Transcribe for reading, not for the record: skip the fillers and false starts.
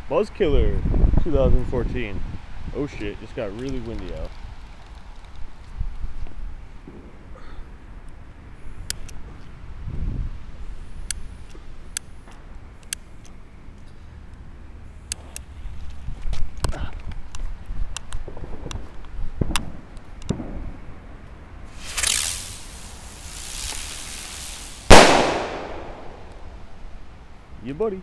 Buzzkiller 2014. Oh shit, just got really windy out. Yeah, buddy.